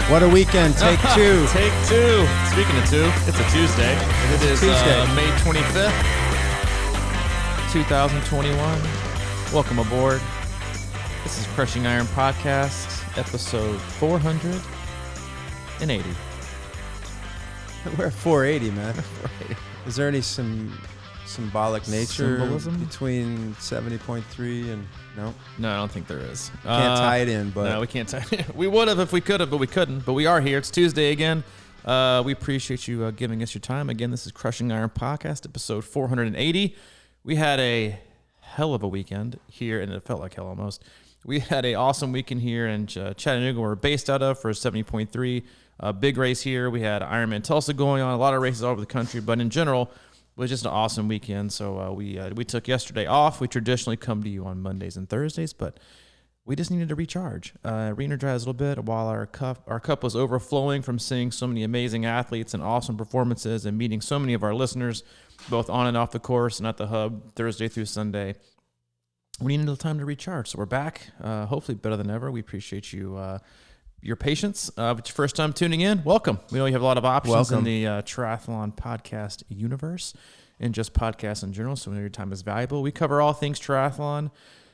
What a weekend. Take two. Take two. Speaking of two, it's a Tuesday. It is Tuesday. May 25th, 2021. Welcome aboard. This is Crushing Iron Podcast, episode 480. We're at 480, man. Is there any symbolic nature Symbolism? between 70.3 and no? No, I don't think there is. Can't tie it in, but No, we can't tie it in. We would have if we could have, but we couldn't. But we are here. It's Tuesday again. We appreciate you giving us your time. Again, this is Crushing Iron Podcast, episode 480. We had a hell of a weekend here, and it felt like hell almost. We had an awesome weekend here in Chattanooga, where we're based out of, for 70.3. Big race here. We had Ironman Tulsa going on, a lot of races all over the country, but in general, it was just an awesome weekend. So we took yesterday off. We traditionally come to you on Mondays and Thursdays, but we just needed to recharge, re-energize a little bit while our cup was overflowing from seeing so many amazing athletes and awesome performances and meeting so many of our listeners, both on and off the course and at the hub Thursday through Sunday. We needed a little time to recharge. So we're back, hopefully better than ever. We appreciate you, your patience. If it's your first time tuning in, welcome. We know you have a lot of options in the triathlon podcast universe and just podcasts in general, so we know your time is valuable. We cover all things triathlon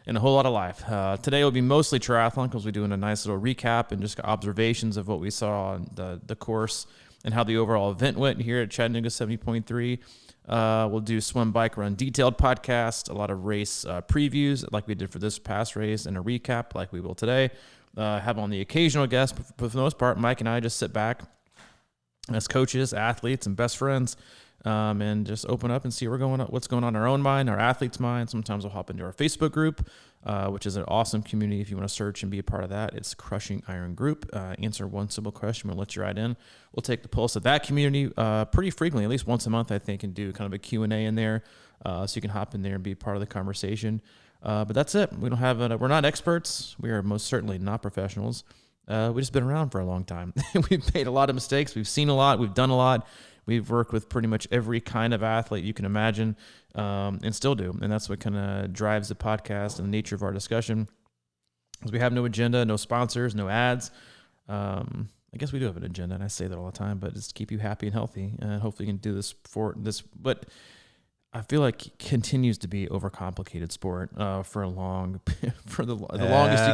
and a whole lot of life. Today will be mostly triathlon because we're doing a nice little recap and just observations of what we saw on the course and how the overall event went here at Chattanooga 70.3. We'll do swim, bike, run detailed podcast, a lot of race previews like we did for this past race, and a recap like we will today. Have on the occasional guest, but for the most part, Mike and I just sit back as coaches, athletes, and best friends, and just open up and see what's going on in our own mind, our athletes' mind. Sometimes we'll hop into our Facebook group, which is an awesome community. If you want to search and be a part of that, it's Crushing Iron Group. Answer one simple question. We'll let you right in. We'll take the pulse of that community pretty frequently, at least once a month, I think, and do kind of a Q&A in there, so you can hop in there and be a part of the conversation. But that's it. We don't have we're not experts. We are most certainly not professionals. We've just been around for a long time. We've made a lot of mistakes. We've seen a lot. We've done a lot. We've worked with pretty much every kind of athlete you can imagine, and still do. And that's what kind of drives the podcast and the nature of our discussion. Because we have no agenda, no sponsors, no ads. I guess we do have an agenda, and I say that all the time, but it's to keep you happy and healthy. And hopefully you can do this for this. But I feel like it continues to be overcomplicated sport for the longest you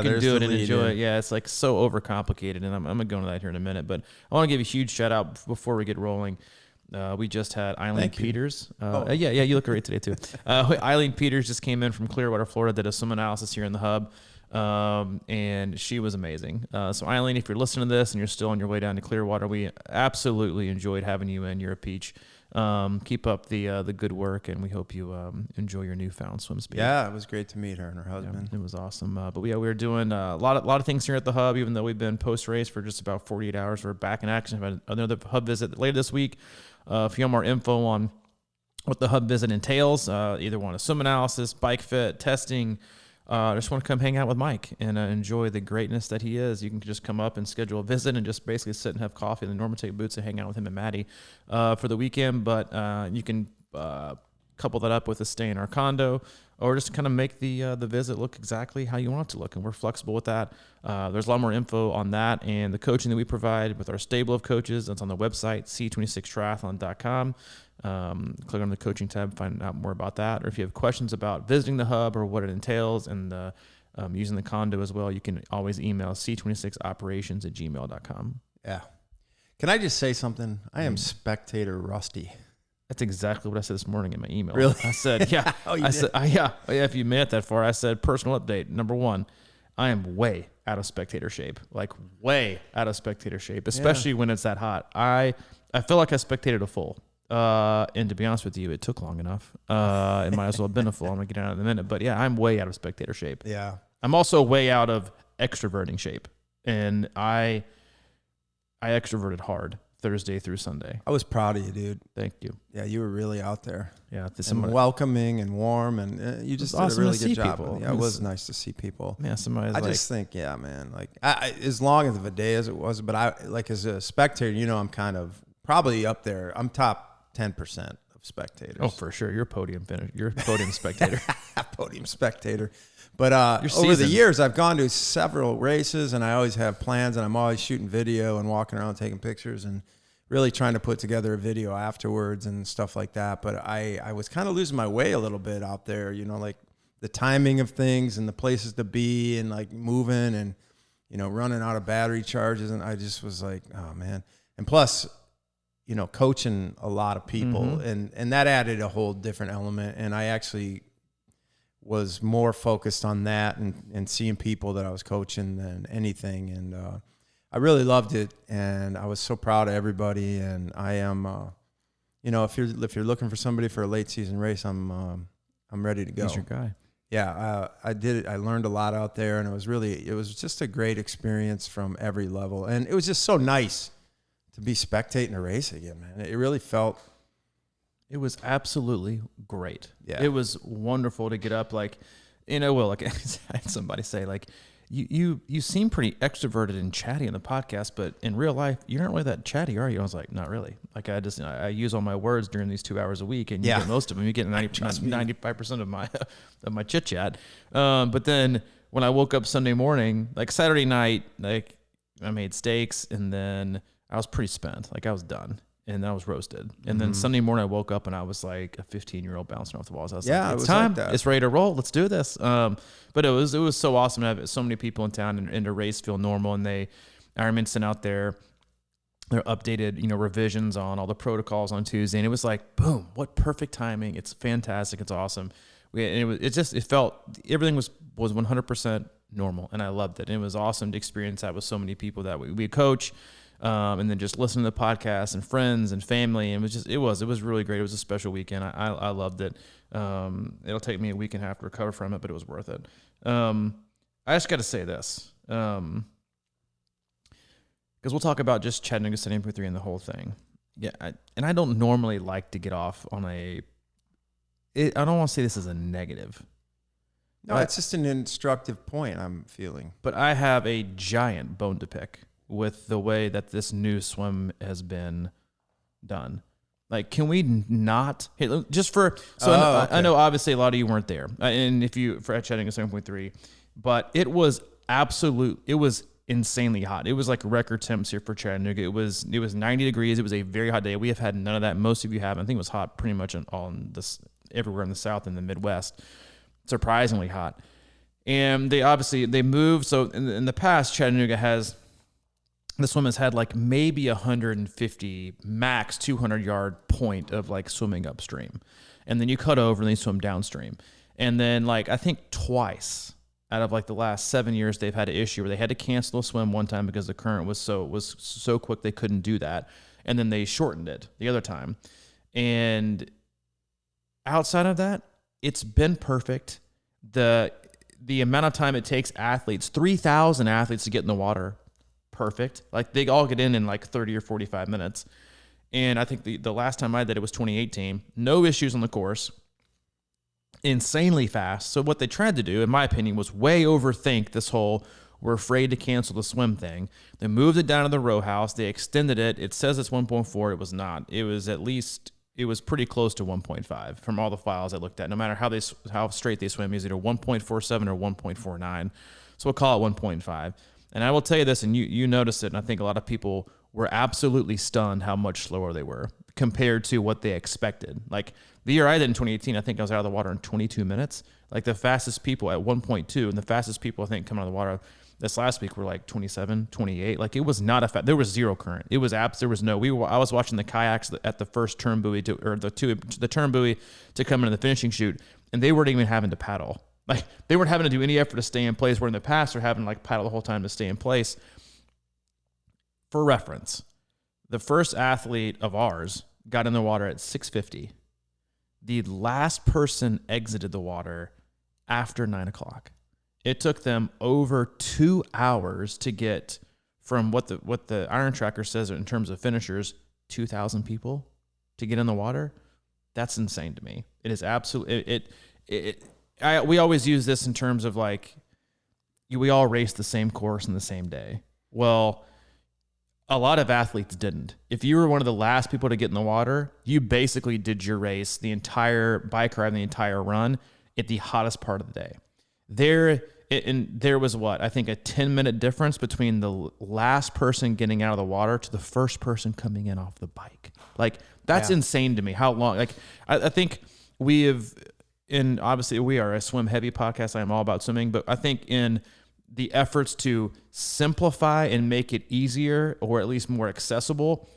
can do it and enjoy it. Yeah, it's like so overcomplicated, and I'm going to go into that here in a minute. But I want to give a huge shout out before we get rolling. We just had Eileen Peters. Yeah, you look great today too. Eileen Peters just came in from Clearwater, Florida, did a swim analysis here in the hub, and she was amazing. So Eileen, if you're listening to this and you're still on your way down to Clearwater, we absolutely enjoyed having you in. You're a peach. Keep up the good work, and we hope you enjoy your newfound swim speed. Yeah, it was great to meet her and her husband. Yeah, it was awesome. But we were doing a lot of things here at the hub. Even though we've been post race for just about 48 hours, we're back in action. We have another hub visit later this week. If you want more info on what the hub visit entails, either want a swim analysis, bike fit, testing, just want to come hang out with Mike and enjoy the greatness that he is. You can just come up and schedule a visit and just basically sit and have coffee in the Normantic boots and hang out with him and Maddie for the weekend. But you can couple that up with a stay in our condo, or just kind of make the visit look exactly how you want it to look. And we're flexible with that. There's a lot more info on that and the coaching that we provide with our stable of coaches. That's on the website, C26Triathlon.com. Click on the coaching tab, find out more about that. Or if you have questions about visiting the hub or what it entails and using the condo as well, you can always email C26operations@gmail.com. Yeah. Can I just say something? I am spectator rusty. That's exactly what I said this morning in my email. Really? I said, yeah. If you made it that far, I said, personal update. Number one, I am way out of spectator shape, like way out of spectator shape, especially when it's that hot. I feel like I spectated a full. And to be honest with you, it took long enough. It might as well have been a full. I'm going to get out in a minute. But yeah, I'm way out of spectator shape. Yeah. I'm also way out of extroverting shape. And I extroverted hard Thursday through Sunday. I was proud of you, dude. Thank you. Yeah, you were really out there. Yeah, welcoming and warm, and you just did awesome a really good job. People. Yeah, it was nice to see people. Yeah, I just think, yeah, man, like as long of a day as it was, but I like as a spectator, I'm kind of probably up there. I'm top 10% of of spectators. Oh, for sure. You're a podium finisher. You're a podium spectator. Podium spectator. But You're over the seasoned. years, I've gone to several races, and I always have plans, and I'm always shooting video and walking around taking pictures and really trying to put together a video afterwards and stuff like that. But I was kind of losing my way a little bit out there, you know, like the timing of things and the places to be and like moving and, you know, running out of battery charges. And I just was like, oh, man. And plus, you know, coaching a lot of people, and that added a whole different element. And I actually was more focused on that and seeing people that I was coaching than anything. And I really loved it, and I was so proud of everybody. And I am, you know, if you're looking for somebody for a late season race, I'm ready to go. He's your guy. Yeah, I did it. I learned a lot out there, and it was just a great experience from every level. And it was just so nice to be spectating a race again, man. It really felt. It was absolutely great. Yeah. It was wonderful to get up. Like, you know, well, like I had somebody say, like, you seem pretty extroverted and chatty in the podcast, but in real life, you aren't really that chatty, are you? I was like, not really. Like, I use all my words during these 2 hours a week, and you get most of them. You get 95% of my chit chat. But then when I woke up Sunday morning, like Saturday night, like I made steaks, and then I was pretty spent. Like I was done. And I was roasted. And then Sunday morning I woke up and I was like a 15-year-old bouncing off the walls. I was like, it's time. Like it's ready to roll. Let's do this. But it was so awesome to have so many people in town and to race feel normal. And Ironman sent out their updated, you know, revisions on all the protocols on Tuesday. And it was like, boom, what perfect timing. It's fantastic. It's awesome. It felt, everything was 100% normal. And I loved it. And it was awesome to experience that with so many people that we coach. And then just listen to the podcast and friends and family. And it was really great. It was a special weekend. I loved it. It'll take me a week and a half to recover from it, but it was worth it. I just got to say this, because we'll talk about just Chattanooga 7.3 and the whole thing. Yeah. And I don't normally like to get off on I don't want to say this as a negative. No, it's just an instructive point I'm feeling. But I have a giant bone to pick with the way that this new swim has been done. Like, can we not just for, so okay. I know obviously a lot of you weren't there, and if you, for Chattanooga 7.3, but it was insanely hot. It was like record temps here for Chattanooga. It was 90 degrees. It was a very hot day. We have had none of that. Most of you haven't. I think it was hot pretty much everywhere in the South and the Midwest. Surprisingly hot. And they moved. So in the past, Chattanooga the swim has had like maybe 150 max 200-yard point of like swimming upstream, and then you cut over and then you swim downstream. And then like I think twice out of like the last 7 years they've had an issue where they had to cancel a swim one time because the current was so quick they couldn't do that, and then they shortened it the other time. And outside of that, it's been perfect. The amount of time it takes 3,000 athletes to get in the water. Perfect. Like they all get in like 30 or 45 minutes. And I think the last time I did it was 2018. No issues on the course. Insanely fast. So what they tried to do, in my opinion, was way overthink this whole we're afraid to cancel the swim thing. They moved it down to the row house. They extended it. It says it's 1.4. It was not. It was pretty close to 1.5 from all the files I looked at. No matter how straight they swim, is either 1.47 or 1.49. So we'll call it 1.5. And I will tell you this, and you noticed it, and I think a lot of people were absolutely stunned how much slower they were compared to what they expected. Like the year I did in 2018, I think I was out of the water in 22 minutes. Like the fastest people at 1.2, and the fastest people I think coming out of the water this last week were like 27, 28. Like it was not there was zero current. It was there was no. I was watching the kayaks at the first turn buoy the turn buoy to come into the finishing chute, and they weren't even having to paddle. Like they weren't having to do any effort to stay in place, where in the past they're having to like paddle the whole time to stay in place. For reference, the first athlete of ours got in the water at 6:50. The last person exited the water after 9 o'clock. It took them over 2 hours to get from what the Iron Tracker says in terms of finishers, 2,000 people to get in the water. That's insane to me. It is absolutely we always use this in terms of like we all race the same course in the same day. Well, a lot of athletes didn't. If you were one of the last people to get in the water, you basically did your race, the entire bike ride, the entire run at the hottest part of the day. There was what? I think a 10-minute difference between the last person getting out of the water to the first person coming in off the bike. Like, that's insane to me. How long? Like, I think we have, and obviously we are a swim heavy podcast. I am all about swimming, but I think in the efforts to simplify and make it easier, or at least more accessible,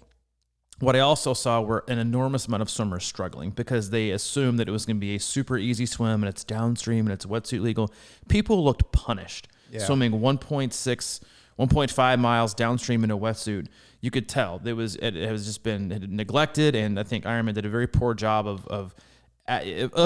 what I also saw were an enormous amount of swimmers struggling because they assumed that it was going to be a super easy swim and it's downstream and it's wetsuit legal. People looked punished swimming 1.5 miles downstream in a wetsuit. You could tell it has just been neglected, and I think Ironman did a very poor job of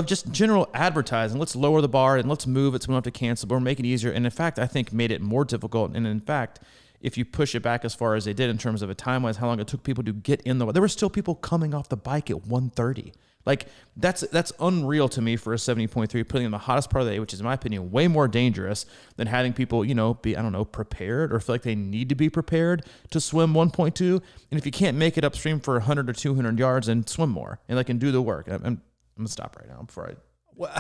just general advertising. Let's lower the bar and let's move it so we don't have to cancel, or make it easier. And in fact, I think made it more difficult. And in fact, if you push it back as far as they did in terms of a time-wise, how long it took people to get in the water, there were still people coming off the bike at 1:30. Like, that's unreal to me for a 70.3, putting in the hottest part of the day, which is, in my opinion, way more dangerous than having people, be, prepared or feel like they need to be prepared to swim 1.2. And if you can't make it upstream for 100 or 200 yards, then swim more and do the work. I'm going to stop right now before I... Well,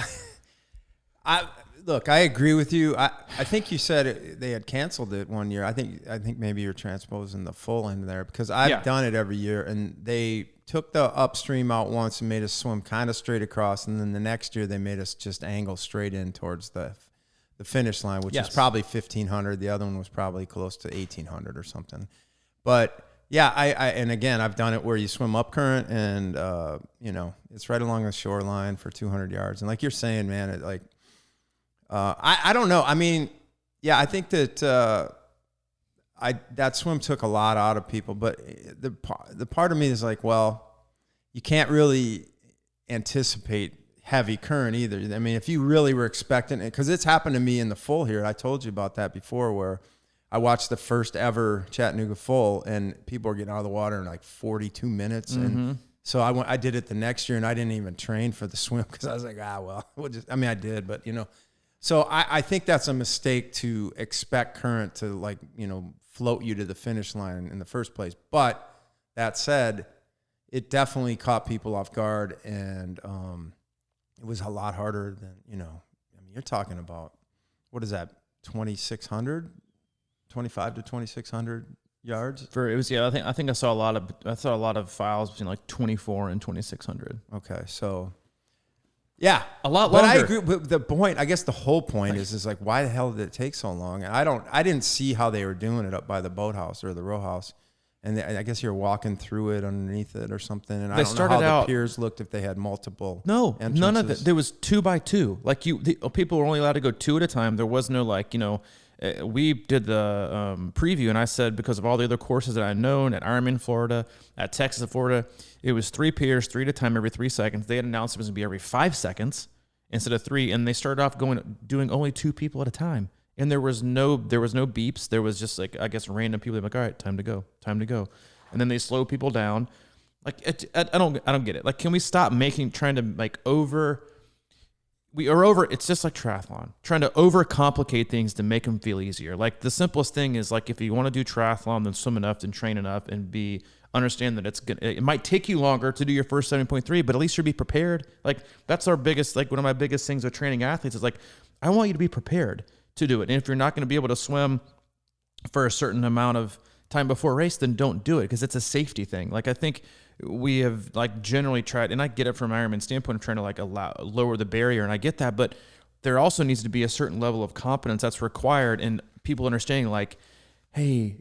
Look, I agree with you. I think you said they had canceled it one year. I think maybe you're transposing the full end there, because I've done it every year, and they took the upstream out once and made us swim kind of straight across, and then the next year they made us just angle straight in towards the finish line, which is probably 1,500. The other one was probably close to 1,800 or something. But yeah, and again, I've done it where you swim up current, and it's right along the shoreline for 200 yards, and like you're saying, man, I don't know. I mean, yeah, I think that that swim took a lot out of people, but the part of me is like, well, you can't really anticipate heavy current either. I mean, if you really were expecting it, because it's happened to me in the full here. I told you about that before, where I watched the first ever Chattanooga full, and people were getting out of the water in like 42 minutes, and so I did it the next year, and I didn't even train for the swim because I was like, I did, but So I think that's a mistake to expect current to float you to the finish line in the first place. But that said, it definitely caught people off guard, and it was a lot harder than, you're talking about, what is that, 2,600, 25 to 2,600 yards? I think I saw a lot of files between like 24 and 2,600. Okay, so. Yeah, a lot longer. But I agree. But the point, I guess, the whole point is like, why the hell did it take so long? And I didn't see how they were doing it up by the boathouse or the row house, and I guess you're walking through it underneath it or something. And I don't know how the piers looked, if they had multiple. No, entrances. None of it. There was 2 by 2. Like people were only allowed to go 2 at a time. There was no we did the preview, and I said, because of all the other courses that I known at Ironman Florida, at Texas Florida, it was 3 piers, 3 at a time every 3 seconds. They had announced it was going to be every 5 seconds instead of 3, and they started off doing only 2 people at a time. And there was no beeps. There was just like, I guess, random people. They're like, all right, time to go. And then they slow people down. Like, I don't get it. Like, can we stop trying to it's just like triathlon, trying to overcomplicate things to make them feel easier. Like, the simplest thing is, like, if you want to do triathlon, then swim enough and train enough and understand that it might take you longer to do your first 7.3, but at least you'll be prepared. Like, that's our biggest, like, one of my biggest things with training athletes is like, I want you to be prepared to do it. And if you're not going to be able to swim for a certain amount of time before a race, then don't do it, because it's a safety thing. Like, I think we have generally tried, and I get it from Ironman standpoint of trying to lower the barrier, and I get that, but there also needs to be a certain level of competence that's required, and people understanding hey,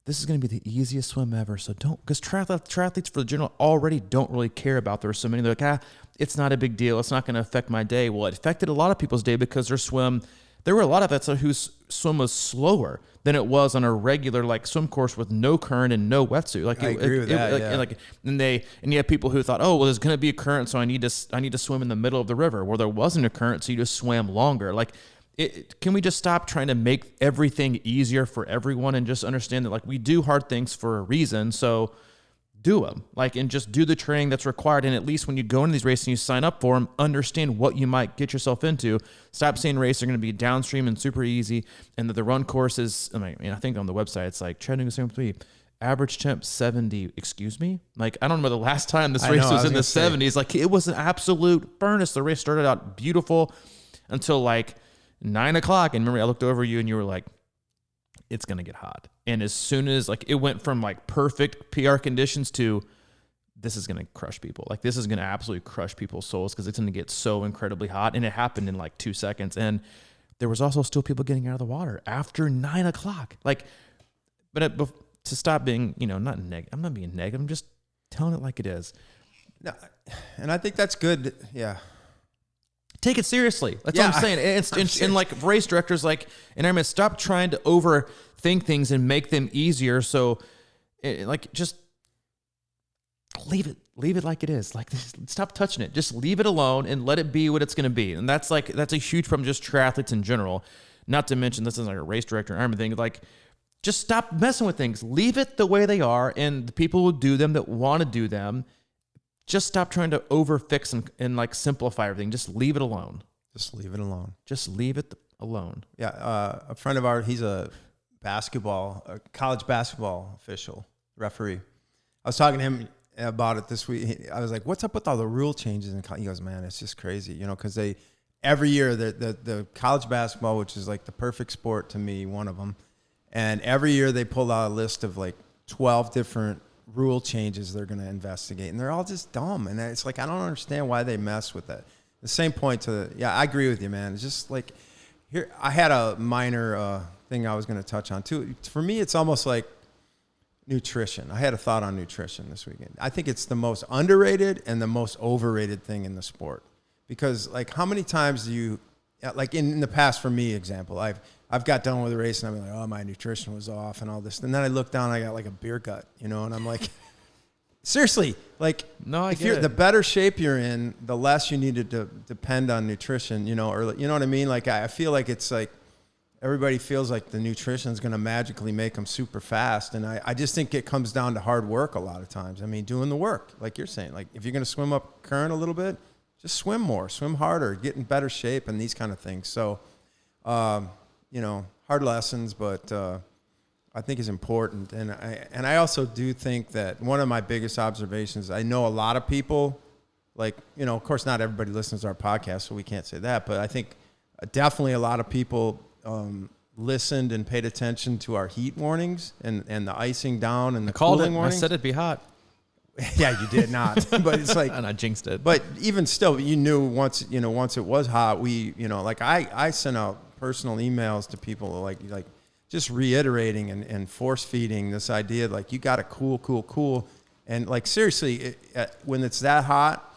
this is going to be the easiest swim ever, so don't, because triathletes for the general already don't really care about their swimming. They're like, it's not a big deal, it's not going to affect my day. Well, it affected a lot of people's day because there were a lot of athletes whose swim was slower than it was on a regular swim course with no current and no wetsuit. I agree with that. And you have people who thought, oh, well, there's going to be a current, so I need to swim in the middle of the river. Well, there wasn't a current, so you just swam longer. Can we just stop trying to make everything easier for everyone and just understand that we do hard things for a reason? So do them, and just do the training that's required. And at least when you go into these races and you sign up for them, understand what you might get yourself into. Stop saying races are going to be downstream and super easy, and that the run course is, I think on the website it's like Chattanooga 73. Average temp 70. Excuse me? Like, I don't remember the last time this I race know, I was was in the gonna say. 70s. Like, it was an absolute furnace. The race started out beautiful until like 9 o'clock. And remember, I looked over you and you were like, it's going to get hot. And as soon as like it went from like perfect PR conditions to this is going to crush people. Like, this is going to absolutely crush people's souls because it's going to get so incredibly hot. And it happened in like 2 seconds. And there was also still people getting out of the water after 9 o'clock. Like, but to stop being, not negative. I'm not being negative. I'm just telling it like it is. No, and I think that's good. Yeah. Take it seriously. That's what I'm saying. And like race directors, like, and I mean, stop trying to overthink things and make them easier. So, just leave it like it is. Like, stop touching it. Just leave it alone and let it be what it's going to be. And that's a huge problem, just triathletes in general. Not to mention, this isn't like a race director Ironman thing. Like, just stop messing with things. Leave it the way they are, and the people will do them that want to do them. Just stop trying to overfix and like simplify everything. Just leave it alone. Just leave it alone. Just leave it alone. Yeah. A friend of ours, he's a college basketball official, referee. I was talking to him about it this week. I was like, what's up with all the rule changes? And he goes, man, it's just crazy, because every year the college basketball, which is like the perfect sport to me, one of them, and every year they pull out a list of like 12 different rule changes they're going to investigate, and they're all just dumb. And it's like, I don't understand why they mess with that. The same point I agree with you, man. It's just like, here, I had a minor thing I was going to touch on too. For me, it's almost like nutrition. I had a thought on nutrition this weekend. I think it's the most underrated and the most overrated thing in the sport, because like, how many times do you, like in the past, for me, example, I've got done with a race and I'm like, oh, my nutrition was off and all this. And then I look down, I got like a beer gut, and I'm like, seriously, like, no, if you're the better shape you're in, the less you need to depend on nutrition, or you know what I mean? Like, I feel like it's like everybody feels like the nutrition is going to magically make them super fast. And I just think it comes down to hard work a lot of times. I mean, doing the work, like you're saying, like if you're going to swim up current a little bit, just swim more, swim harder, get in better shape and these kind of things. So, hard lessons, but I think is important. And I also do think that one of my biggest observations, I know a lot of people, like, of course not everybody listens to our podcast, so we can't say that, but I think definitely a lot of people listened and paid attention to our heat warnings and the icing down and the cooling warnings. I said it'd be hot. Yeah, you did not, but it's like, and I jinxed it. But even still, you knew once it was hot, like I sent out personal emails to people like just reiterating and force feeding this idea, like, you got to cool. And like, seriously, when it's that hot,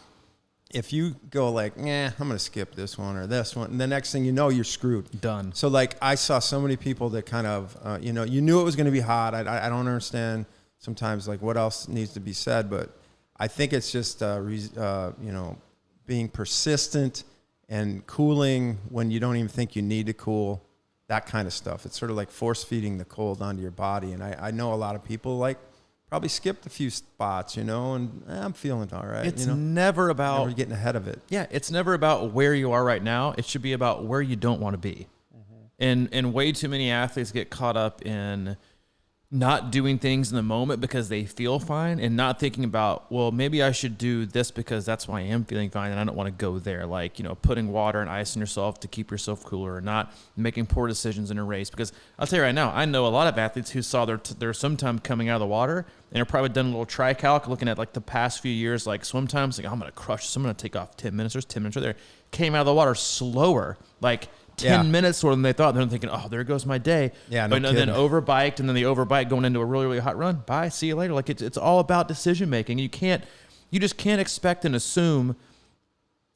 if you go like, I'm going to skip this one or this one, and the next thing you know, you're screwed. Done. So like, I saw so many people that kind of, you knew it was going to be hot. I don't understand sometimes like what else needs to be said, but I think it's just, being persistent and cooling when you don't even think you need to cool, that kind of stuff. It's sort of like force feeding the cold onto your body. And I know a lot of people like probably skipped a few spots, and I'm feeling all right. It's never about never getting ahead of it. Yeah, it's never about where you are right now. It should be about where you don't want to be. Mm-hmm. And way too many athletes get caught up in not doing things in the moment because they feel fine, and not thinking about, well, maybe I should do this because that's why I am feeling fine and I don't want to go there. Like, putting water and ice in yourself to keep yourself cooler, or not making poor decisions in a race. Because I'll tell you right now, I know a lot of athletes who saw their swim time coming out of the water and are probably done a little tri-calc looking at like the past few years, like swim times, like, I'm going to crush this. I'm going to take off 10 minutes. There's 10 minutes right there. Came out of the water slower, like 10 minutes slower than they thought. They're thinking, oh, there goes my day. Yeah, but then overbiked, and then the overbike going into a really, really hot run. Bye, see you later. Like, it's all about decision making. You just can't expect and assume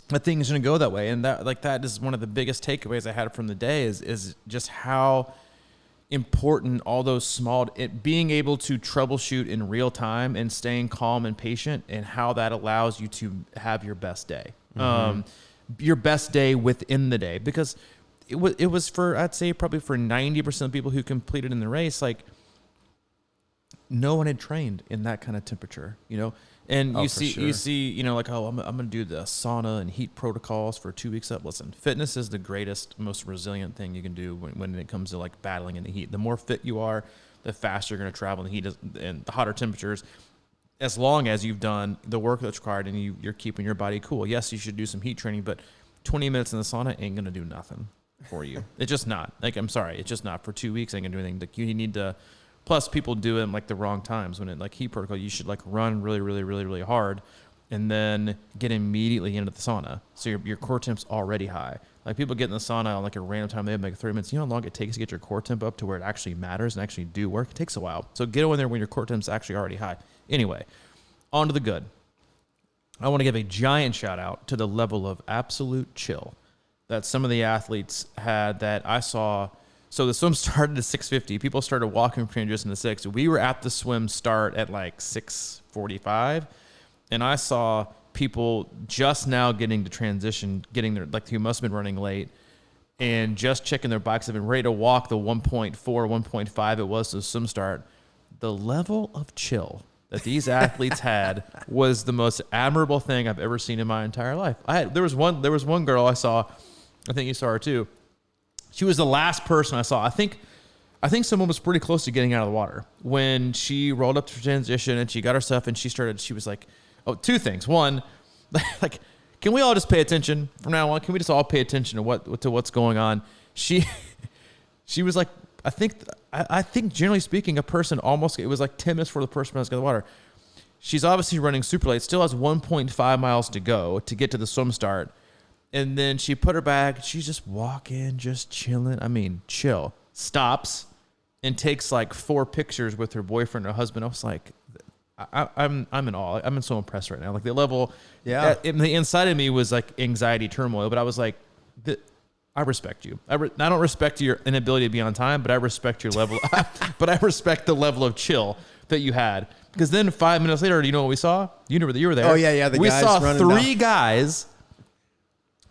that things are going to go that way. And that is one of the biggest takeaways I had from the day is just how important all those being able to troubleshoot in real time and staying calm and patient, and how that allows you to have your best day. Mm-hmm. Your best day within the day, because it was for, I'd say probably for 90% of people who completed in the race, like, no one had trained in that kind of temperature. And Oh, you for see, sure. you know, like, oh, I'm going to do the sauna and heat protocols for 2 weeks up. Listen, fitness is the greatest, most resilient thing you can do when it comes to like battling in the heat. The more fit you are, the faster you're going to travel in the heat and the hotter temperatures. As long as you've done the work that's required and you're keeping your body cool. Yes, you should do some heat training, but 20 minutes in the sauna ain't going to do nothing for you. It's just not. Like, I'm sorry, it's just not. For 2 weeks ain't going to do anything. Like, you need to. Plus, people do it in like the wrong times. When it like heat protocol, you should like run really, really, really, really hard, and then get immediately into the sauna. So your core temp's already high. Like, people get in the sauna on like a random time. They have like 30 minutes. You know how long it takes to get your core temp up to where it actually matters and actually do work? It takes a while. So get in there when your core temp's actually already high. Anyway, on to the good. I want to give a giant shout out to the level of absolute chill that some of the athletes had that I saw. So the swim started at 6:50. People started walking from transition to 6. We were at the swim start at like 6:45, and I saw people just now getting to transition, getting their, like, who must have been running late, and just checking their bikes, have been ready to walk the 1.4, 1.5 it was to the swim start. The level of chill that these athletes had was the most admirable thing I've ever seen in my entire life. There was one girl I saw, I think you saw her too. She was the last person I saw. I think someone was pretty close to getting out of the water when she rolled up to transition and she got her stuff and she was like, oh, two things. One, like, can we all just pay attention from now on? Can we just all pay attention to what's going on? She was like, I think generally speaking, a person almost, it was like 10 minutes before the person was going to the water. She's obviously running super late, still has 1.5 miles to go to get to the swim start. And then she put her bag, she's just walking, just chilling. I mean, chill. Stops and takes like 4 pictures with her boyfriend or husband. I was like, I'm in awe. I'm so impressed right now. Like, the level, the inside of me was like anxiety, turmoil, but I was like, I respect you. I don't respect your inability to be on time, but I respect your level. But I respect the level of chill that you had. Because then 5 minutes later, do you know what we saw? You were there. Oh yeah. We guys saw running 3 down. guys.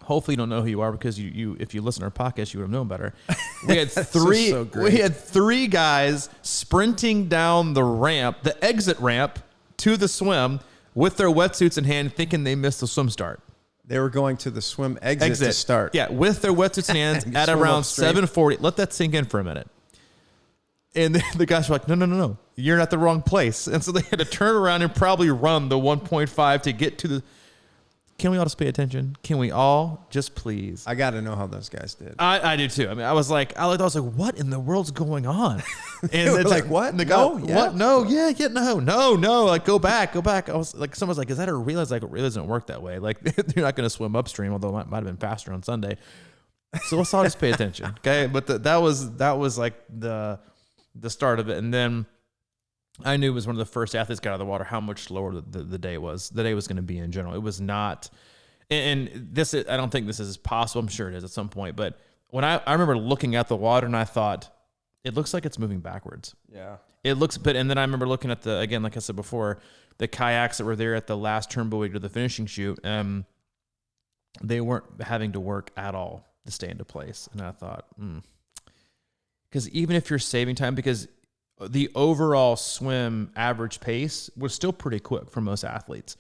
Hopefully you don't know who you are, because if you listen to our podcast, you would have known better. We had three. So great. We had 3 guys sprinting down the exit ramp to the swim with their wetsuits in hand, thinking they missed the swim start. They were going to the swim exit to start. Yeah, with their wetsuits in hands at around 7:40. Let that sink in for a minute. And the guys were like, no, you're at the wrong place. And so they had to turn around and probably run the 1.5 to get to the... Can we all just pay attention? Can we all just please? I got to know how those guys did. I do too. I mean, I was like, what in the world's going on? And They were like, what? And the guy, No, yeah. what? No, yeah, no. Like, go back. I was like, someone's like, is that a relay? I was like, relay doesn't work that way. Like, you're not going to swim upstream, although it might have been faster on Sunday. So let's all just pay attention, okay? But that was like the start of it, and then I knew it was one of the first athletes got out of the water how much slower the day was. The day was going to be in general. It was not, and this, I don't think this is possible. I'm sure it is at some point. But when I remember looking at the water and I thought, it looks like it's moving backwards. Yeah. It looks, and then I remember looking at again, like I said before, the kayaks that were there at the last turn buoy to the finishing chute. They weren't having to work at all to stay into place. And I thought, because even if you're saving time, because the overall swim average pace was still pretty quick for most athletes.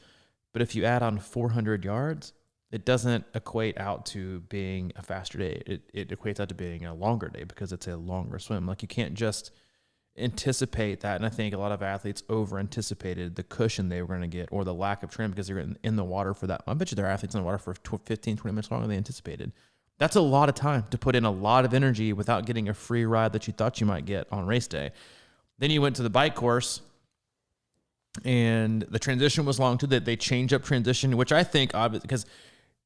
But if you add on 400 yards, it doesn't equate out to being a faster day. It equates out to being a longer day because it's a longer swim. Like, you can't just anticipate that. And I think a lot of athletes over-anticipated the cushion they were going to get or the lack of trim because they were in the water for that. I bet you there are athletes in the water for 15, 20 minutes longer than they anticipated. That's a lot of time to put in a lot of energy without getting a free ride that you thought you might get on race day. Then you went to the bike course, and the transition was long too. That they changed up transition, which I think, because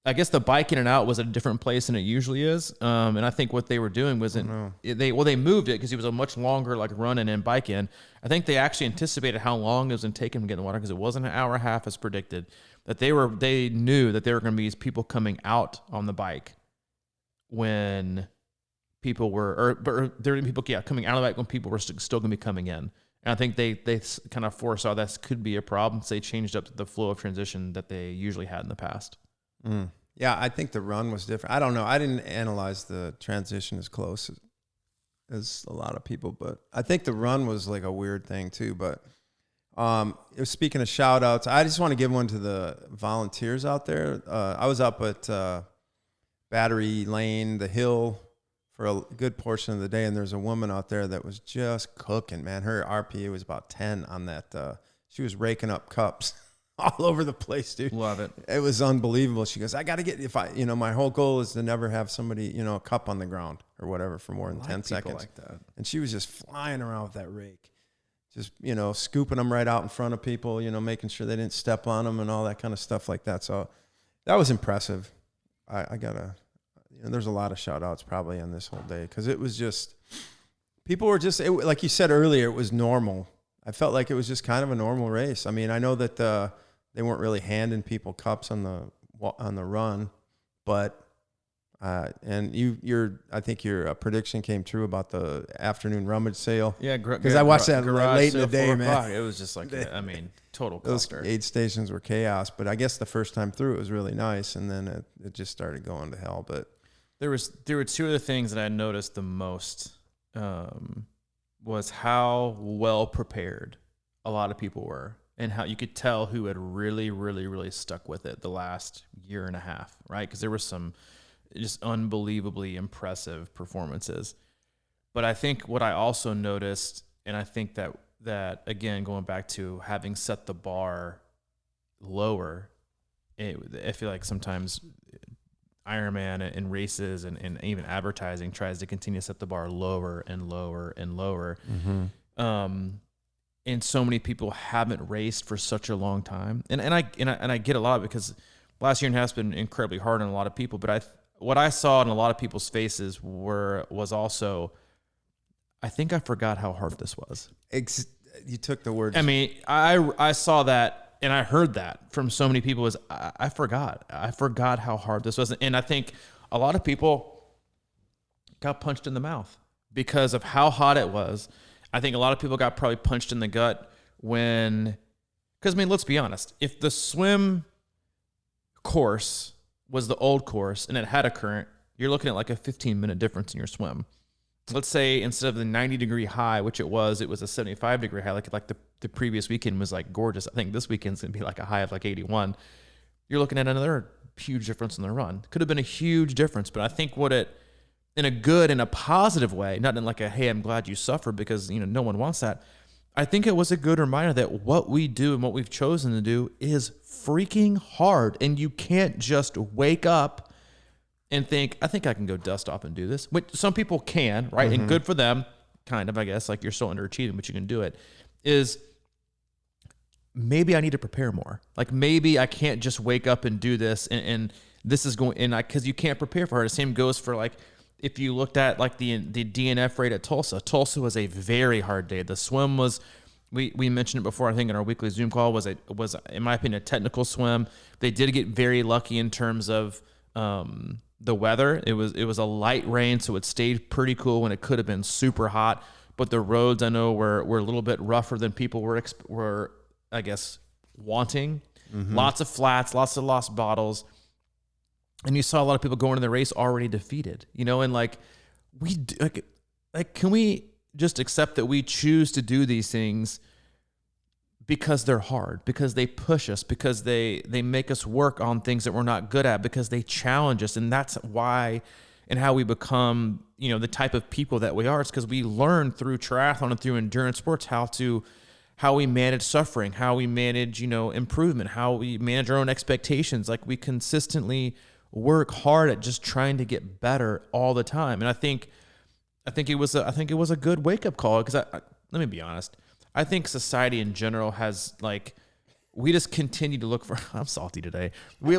I guess the bike in and out was at a different place than it usually is. And I think what they were doing was they moved it because it was a much longer like run in and bike in. I think they actually anticipated how long it was going to take them to get in the water because it wasn't an hour and a half as predicted. That they knew that there were going to be these people coming out on the bike when people were, or there were people, coming out of the bike when people were still going to be coming in. And I think they kind of foresaw that could be a problem. So they changed up the flow of transition that they usually had in the past. Yeah, I think the run was different. I don't know. I didn't analyze the transition as close as a lot of people, but I think the run was like a weird thing too. But Speaking of shout outs, I just want to give one to the volunteers out there. I was up at Battery Lane, the hill, for a good portion of the day, and there's a woman out there that was just cooking, man. Her RPA was about 10 on that. She was raking up cups all over the place, dude. Love it. It was unbelievable. She goes, I got to get, my whole goal is to never have somebody, a cup on the ground or whatever for more than 10 seconds. Like that. And she was just flying around with that rake. Just, scooping them right out in front of people, making sure they didn't step on them and all that kind of stuff like that. So that was impressive. I got to, there's a lot of shout outs probably on this whole day because it was just, people were just, like you said earlier, it was normal. I felt like it was just kind of a normal race. I mean, I know that they weren't really handing people cups on the run, but and I think your prediction came true about the afternoon rummage sale. Yeah, because I watched that late in the day, man. It was just like, total those cluster. aid stations were chaos. But I guess the first time through it was really nice, and then it just started going to hell. But there were two of the things that I noticed the most was how well prepared a lot of people were, and how you could tell who had really, really, really stuck with it the last year and a half, right? Because there were some just unbelievably impressive performances. But I think what I also noticed, and I think that again, going back to having set the bar lower, I feel like sometimes Ironman and races and even advertising tries to continue to set the bar lower and lower and lower. Mm-hmm. And so many people haven't raced for such a long time. And I get a lot of it because last year and a half has been incredibly hard on a lot of people, but what I saw in a lot of people's faces was also, I think I forgot how hard this was. You took the words. I mean, I saw that and I heard that from so many people. I forgot how hard this was. And I think a lot of people got punched in the mouth because of how hot it was. I think a lot of people got probably punched in the gut because let's be honest. If the swim course was the old course and it had a current, you're looking at like a 15-minute difference in your swim. Let's say instead of the 90-degree high, which it was a 75-degree high, like the previous weekend was like gorgeous. I think this weekend's going to be like a high of like 81. You're looking at another huge difference in the run. Could have been a huge difference, but I think in a good and a positive way, not in like a, hey, I'm glad you suffered, because no one wants that. I think it was a good reminder that what we do and what we've chosen to do is freaking hard. And you can't just wake up and think, I think I can go dust off and do this. Which some people can, right? Mm-hmm. And good for them, kind of, I guess, like you're still underachieving, but you can do it. Is maybe I need to prepare more. Like maybe I can't just wake up and do this and this is going, because you can't prepare for it. The same goes for like, if you looked at like the DNF rate at Tulsa was a very hard day. The swim was, we mentioned it before, I think in our weekly Zoom call, was in my opinion, a technical swim. They did get very lucky in terms of the weather. It was a light rain, so it stayed pretty cool when it could have been super hot. But the roads, I know, were a little bit rougher than people were I guess, wanting. Mm-hmm. Lots of flats, lots of lost bottles. And you saw a lot of people going in the race already defeated, and like can we just accept that we choose to do these things because they're hard, because they push us, because they make us work on things that we're not good at, because they challenge us. And that's why and how we become, the type of people that we are. It's because we learn through triathlon and through endurance sports how we manage suffering, how we manage, improvement, how we manage our own expectations. Like we consistently work hard at just trying to get better all the time. And I think it was a good wake up call, because let me be honest. I think society in general has we just continue to look for, I'm salty today. We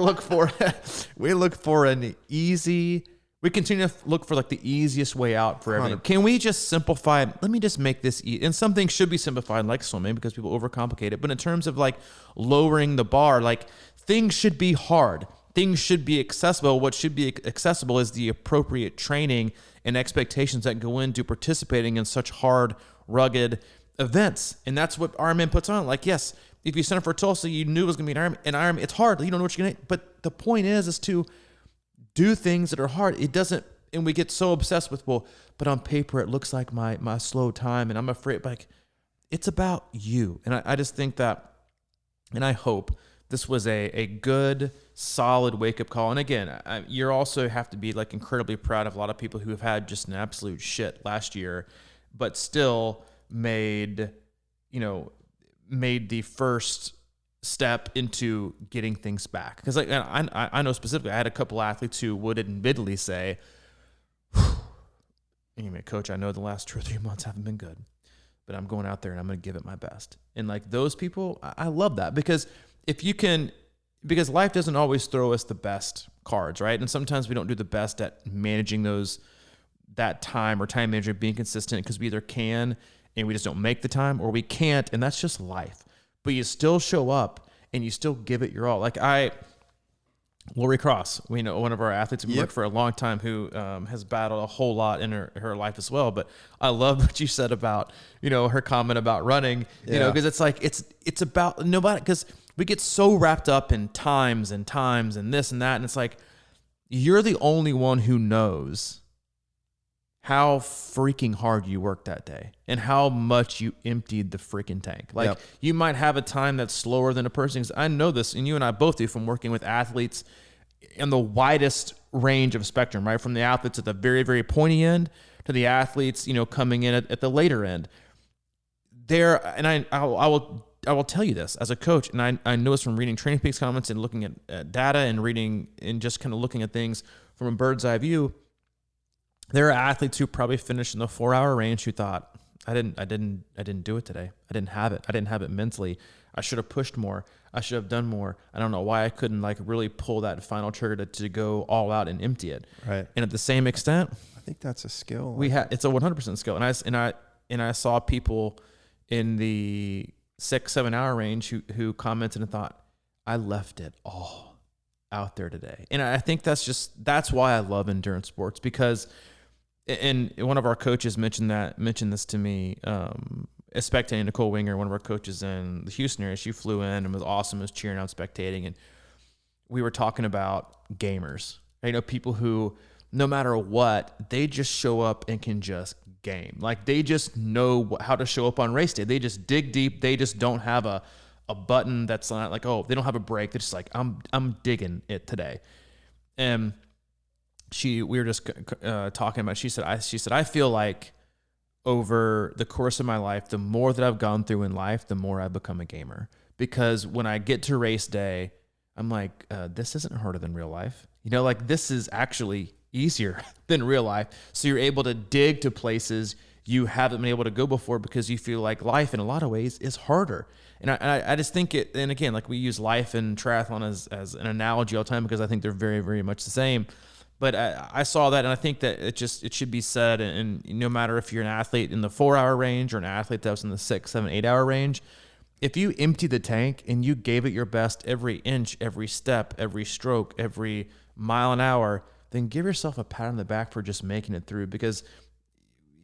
continue to look for the easiest way out for everything. Can we just simplify? Let me just make this easy. And some things should be simplified, like swimming, because people overcomplicate it. But in terms of lowering the bar, things should be hard. Things should be accessible. What should be accessible is the appropriate training and expectations that go into participating in such hard, rugged events. And that's what Ironman puts on. Yes, if you signed up for Tulsa, you knew it was going to be an Ironman. It's hard. You don't know what you're going to, but the point is to do things that are hard. It doesn't, and we get so obsessed with, but on paper, it looks like my slow time, and I'm afraid, it's about you. And I just think that, and I hope this was a good, solid wake-up call. And again, you also have to be like incredibly proud of a lot of people who have had just an absolute shit last year, but still made the first step into getting things back. Because like, I know specifically, I had a couple athletes who would admittedly say, anyway, coach, I know the last 2 or 3 months haven't been good, but I'm going out there and I'm going to give it my best. And like those people, I love that, because because life doesn't always throw us the best cards, right? And sometimes we don't do the best at managing that time or time management, being consistent, because we either can and we just don't make the time, or we can't, and that's just life. But you still show up and you still give it your all. Like Lori Cross, we know, one of our athletes who worked for a long time, who has battled a whole lot in her life as well. But I love what you said about, her comment about running, because it's like, it's about nobody, because we get so wrapped up in times and this and that. And it's like, you're the only one who knows how freaking hard you worked that day and how much you emptied the freaking tank. Like you might have a time that's slower than a person. I know this, and you and I both do, from working with athletes in the widest range of spectrum, right? From the athletes at the very, very pointy end to the athletes, coming in at the later end. I will tell you this as a coach, and I know this from reading Training Peaks comments and looking at data and reading and just kind of looking at things from a bird's eye view. There are athletes who probably finished in the 4-hour range who thought, I didn't do it today. I didn't have it mentally. I should have pushed more. I should have done more. I don't know why I couldn't like really pull that final trigger to go all out and empty it. Right. And at the same extent, I think that's a skill. It's a 100% skill. And I saw people in the 6-7 hour range who commented and thought, I left it all out there today. And I think that's why I love endurance sports, because, and one of our coaches mentioned this to me, spectating Nicole Winger, one of our coaches in the Houston area. She flew in and was awesome, was cheering out, spectating. And we were talking about gamers, people who, no matter what, they just show up and can just game. Like they just know how to show up on race day. They just dig deep. They just don't have a button that's not like, oh, they don't have a break. They're just like, I'm digging it today. And we were just talking about, she said, I feel like over the course of my life, the more that I've gone through in life, the more I become a gamer. Because when I get to race day, I'm like, this isn't harder than real life. Like this is actually easier than real life. So you're able to dig to places you haven't been able to go before, because you feel like life in a lot of ways is harder. And I just think it, and again, like we use life and triathlon as an analogy all the time, because I think they're very, very much the same. But I saw that, and I think that it should be said, and no matter if you're an athlete in the 4-hour range or an athlete that was in the 6, 7, 8-hour range, if you empty the tank and you gave it your best every inch, every step, every stroke, every mile an hour, then give yourself a pat on the back for just making it through. Because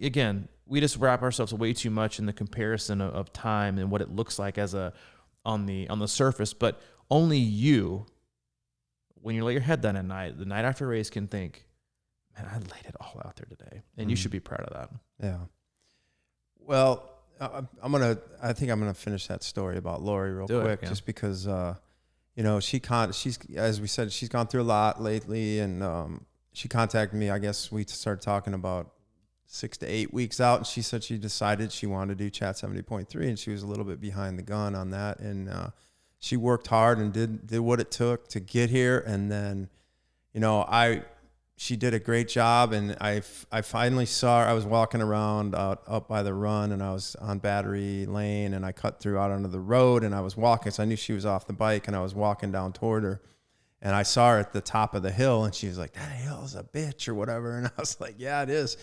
again, we just wrap ourselves way too much in the comparison of time and what it looks like on the surface. But only you, when you lay your head down at night, the night after a race, can think, man, I laid it all out there today. And you should be proud of that. Yeah. Well, I think I'm gonna finish that story about Lori real quick, just because she's, as we said, she's gone through a lot lately, and she contacted me. I guess we started talking about 6 to 8 weeks out, and she said she decided she wanted to do Chat 70.3, and she was a little bit behind the gun on that, and she worked hard and did what it took to get here. And then, she did a great job, and I finally saw her. I was walking around up by the run, and I was on Battery Lane, and I cut through out onto the road, and I was walking, so I knew she was off the bike, and I was walking down toward her, and I saw her at the top of the hill, and she was like, that hill's a bitch or whatever. And I was like, yeah, it is.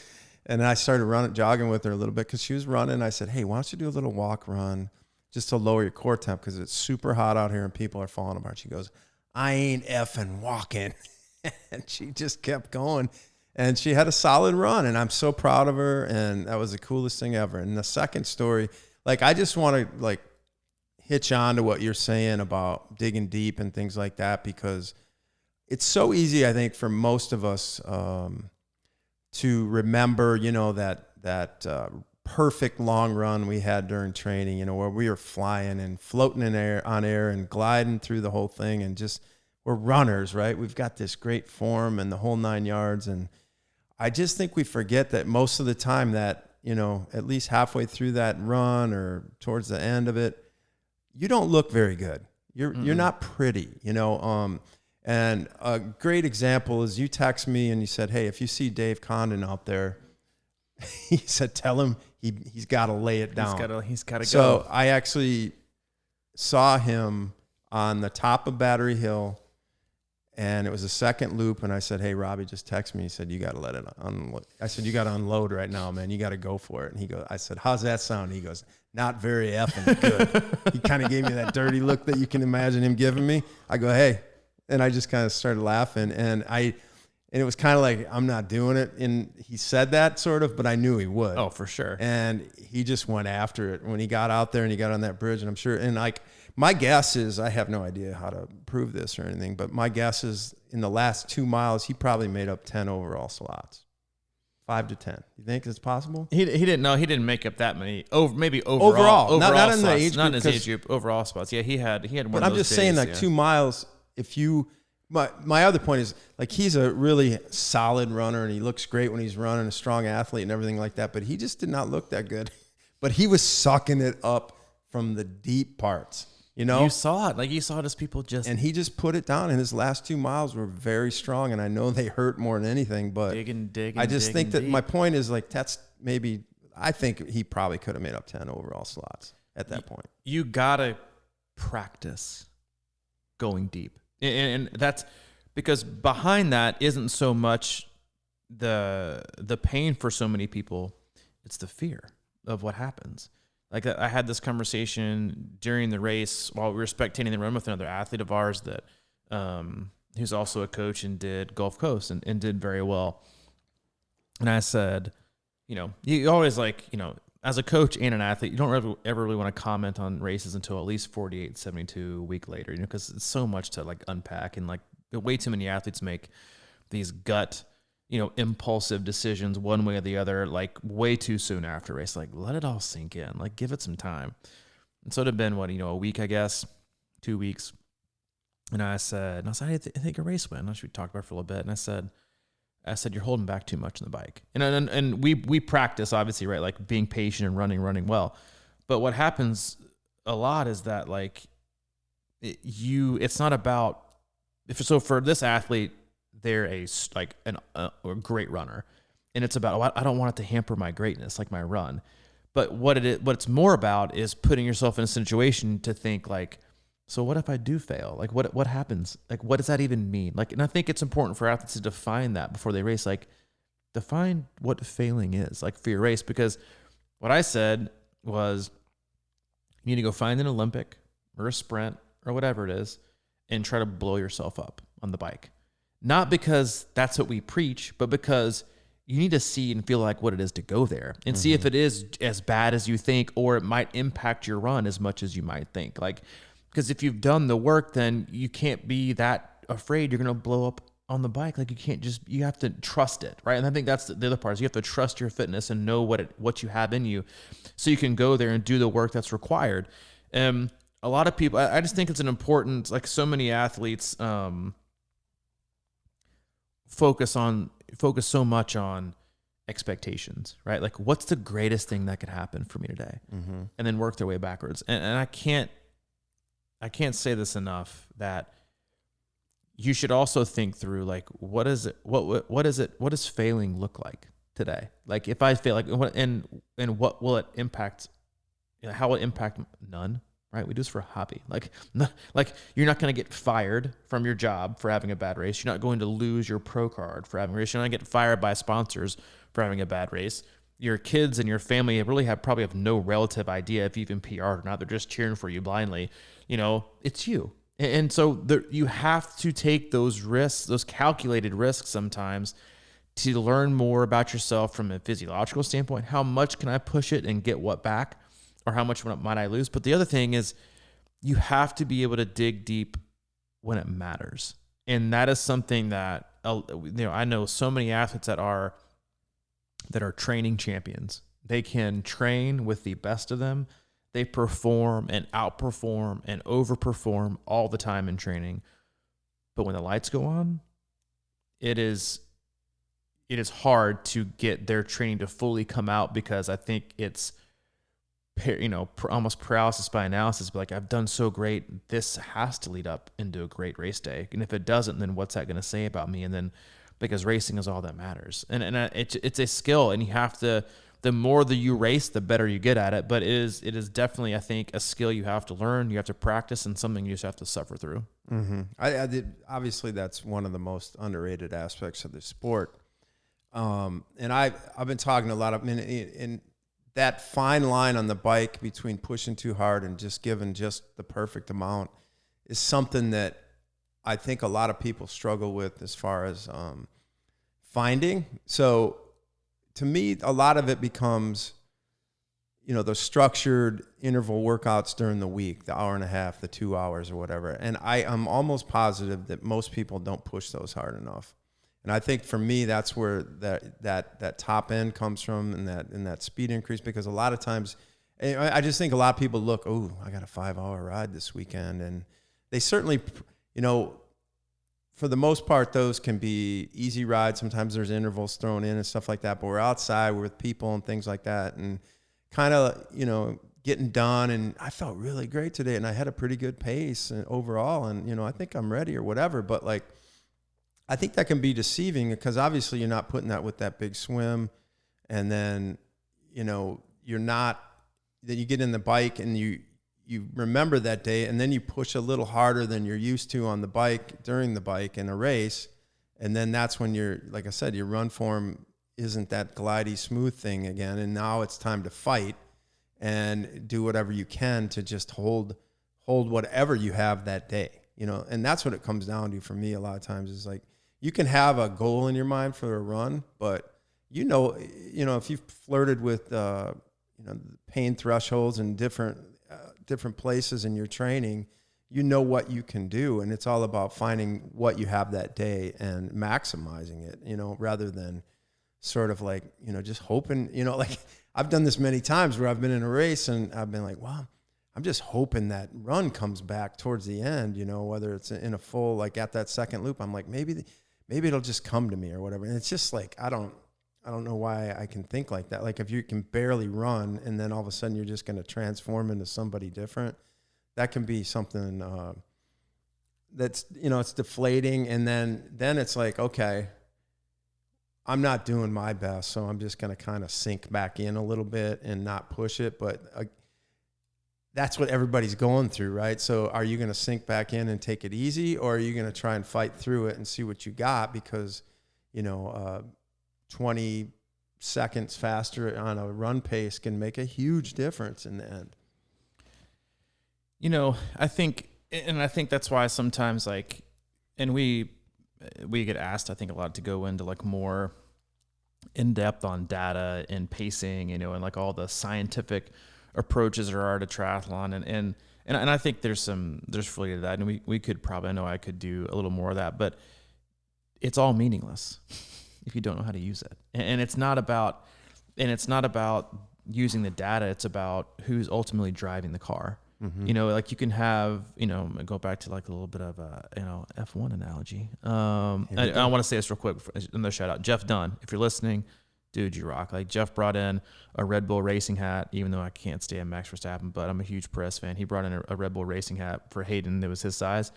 And I started jogging with her a little bit, because she was running. I said, hey, why don't you do a little walk run just to lower your core temp, because it's super hot out here and people are falling apart. She goes, I ain't effing walking. And she just kept going, and she had a solid run, and I'm so proud of her, and that was the coolest thing ever. And the second story, like, I just want to like hitch on to what you're saying about digging deep and things like that, because it's so easy, I think, for most of us to remember, that perfect long run we had during training, where we were flying and floating on air and gliding through the whole thing, and just, we're runners, right? We've got this great form and the whole 9 yards. And I just think we forget that most of the time that, at least halfway through that run or towards the end of it, you don't look very good. You're not pretty, and a great example is you text me and you said, hey, if you see Dave Condon out there, he said, tell him he's got to lay it down. He's got to go. So I actually saw him on the top of Battery Hill, and it was a second loop. And I said, hey, Robbie just texted me. He said, you got to let it unload. I said, you got to unload right now, man. You got to go for it. And I said, how's that sound? He goes, not very effing good. He kind of gave me that dirty look that you can imagine him giving me. I go, hey. And I just kind of started laughing. And it was kind of like, I'm not doing it. And he said that sort of, but I knew he would. Oh, for sure. And he just went after it when he got out there and he got on that bridge. And I'm sure, and like, my guess is, I have no idea how to prove this or anything, but my guess is in the last 2 miles, he probably made up 10 overall slots. 5 to 10. You think it's possible? He didn't make up that many. Maybe overall not in slots, the age group, not in his age group. Overall spots. Yeah, he had one. But of those I'm just days, saying, like 2 miles. If you, my other point is, like, he's a really solid runner and he looks great when he's running, a strong athlete and everything like that. But he just did not look that good. But he was sucking it up from the deep parts. You saw it. Like, you saw it as people just... And he just put it down, and his last 2 miles were very strong, and I know they hurt more than anything, but I just think that my point is, like, that's maybe... I think he probably could have made up 10 overall slots at that point. You got to practice going deep. And that's... Because behind that isn't so much the pain for so many people, it's the fear of what happens. Like, I had this conversation during the race while we were spectating the run with another athlete of ours that who's also a coach and did Gulf Coast and did very well. And I said, you always, like, as a coach and an athlete, you don't ever really want to comment on races until at least 48, 72 a week later, because it's so much to, like, unpack, and, like, way too many athletes make these gut impulsive decisions one way or the other, like, way too soon after race. Like, let it all sink in. Like, give it some time. And so it had been, a week, I guess, 2 weeks. And I said, I think a race went. We talked about it for a little bit. And I said, you're holding back too much on the bike. And we practice, obviously, right? Like, being patient and running well. But what happens a lot is that, like, it's not about, so for this athlete, they're a great runner, and it's about, I don't want it to hamper my greatness, like my run. But what it's more about is putting yourself in a situation to think, like, so what if I do fail? Like, what happens? Like, what does that even mean? Like, and I think it's important for athletes to define that before they race. Like, define what failing is, like, for your race. Because what I said was, you need to go find an Olympic or a sprint or whatever it is and try to blow yourself up on the bike. Not because that's what we preach, but because you need to see and feel like what it is to go there and see if it is as bad as you think, or it might impact your run as much as you might think. Like, because if you've done the work, then you can't be that afraid you're going to blow up on the bike. Like, you have to trust it, right? And I think that's the other part is you have to trust your fitness and know what you have in you, so you can go there and do the work that's required. A lot of people, I just think it's an important, like, so many athletes, focus so much on expectations, right? Like, what's the greatest thing that could happen for me today? And then work their way backwards. And I can't say this enough, that you should also think through, like, what does failing look like today? Like, if I fail, like, what will it impact? How will it impact? None. Right? We do this for a hobby. Like you're not going to get fired from your job for having a bad race. You're not going to lose your pro card for having a race. You're not going to get fired by sponsors for having a bad race. Your kids and your family probably have no relative idea if you've been PR'd or not. They're just cheering for you blindly. It's you. And so you have to take those risks, those calculated risks sometimes, to learn more about yourself from a physiological standpoint. How much can I push it and get what back? Or how much might I lose? But the other thing is, you have to be able to dig deep when it matters. And that is something that, I know so many athletes that are training champions, They can train with the best of them. They perform and outperform and overperform all the time in training. But when the lights go on, it is hard to get their training to fully come out, because I think it's, almost paralysis by analysis. But like, I've done so great, this has to lead up into a great race day. And if it doesn't, then what's that going to say about me? And then, because racing is all that matters. And it's a skill, and you have to, the more that you race, the better you get at it. But it is definitely, I think, a skill you have to learn, you have to practice, and something you just have to suffer through. Mm-hmm. Obviously, that's one of the most underrated aspects of the sport. And I've been talking to a lot of, in that fine line on the bike between pushing too hard and just giving just the perfect amount is something that I think a lot of people struggle with as far as finding. So to me, a lot of it becomes, the structured interval workouts during the week, the hour and a half, the 2 hours or whatever. And I'm almost positive that most people don't push those hard enough. And I think for me, that's where that top end comes from, and that speed increase, because a lot of times, I just think a lot of people look, oh, I got a 5-hour ride this weekend. And they certainly, for the most part, those can be easy rides. Sometimes there's intervals thrown in and stuff like that, but we're outside, we're with people and things like that. And kind of, getting done. And I felt really great today, and I had a pretty good pace and overall. And, I think I'm ready or whatever. But like, I think that can be deceiving, because obviously you're not putting that with that big swim. And then, you're not, then you get in the bike and you remember that day, and then you push a little harder than you're used to on the bike during the bike in a race. And then that's when like I said, your run form isn't that glidey smooth thing again. And now it's time to fight and do whatever you can to just hold whatever you have that day, and that's what it comes down to for me a lot of times, is like, you can have a goal in your mind for a run, but if you've flirted with pain thresholds and different places in your training, what you can do, and it's all about finding what you have that day and maximizing it, rather than sort of like, just hoping, like I've done this many times where I've been in a race and I've been like, wow, I'm just hoping that run comes back towards the end, whether it's in a full, like at that second loop, I'm like, maybe it'll just come to me or whatever. And it's just like, I don't know why I can think like that. Like, if you can barely run and then all of a sudden you're just going to transform into somebody different, that can be something that's, it's deflating. And then it's like, okay, I'm not doing my best, so I'm just going to kind of sink back in a little bit and not push it. But that's what everybody's going through, right? So are you going to sink back in and take it easy, or are you going to try and fight through it and see what you got? Because, 20 seconds faster on a run pace can make a huge difference in the end. I think that's why sometimes, like, and we get asked, I think, a lot to go into like more in depth on data and pacing, and like all the scientific approaches there are to triathlon, and I think there's fully to that, and we could probably, I know I could do a little more of that, but it's all meaningless if you don't know how to use it. And it's not about using the data, it's about who's ultimately driving the car. Mm-hmm. Like you can have, go back to like a little bit of a, F1 analogy. I want to say this real quick, another shout out, Jeff Dunn, if you're listening, dude, you rock. Like, Jeff brought in a Red Bull racing hat, even though I can't stand Max Verstappen, but I'm a huge Perez fan. He brought in a Red Bull racing hat for Hayden that was his size.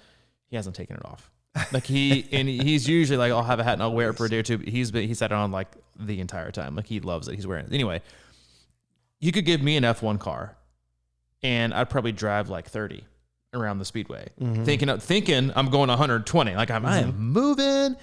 He hasn't taken it off. Like, he's usually like, I'll have a hat and I'll wear it for a day or two. But he's had it on like the entire time. Like, he loves it. He's wearing it. Anyway, you could give me an F1 car and I'd probably drive like 30 around the speedway, thinking I'm going 120. Like, I am moving.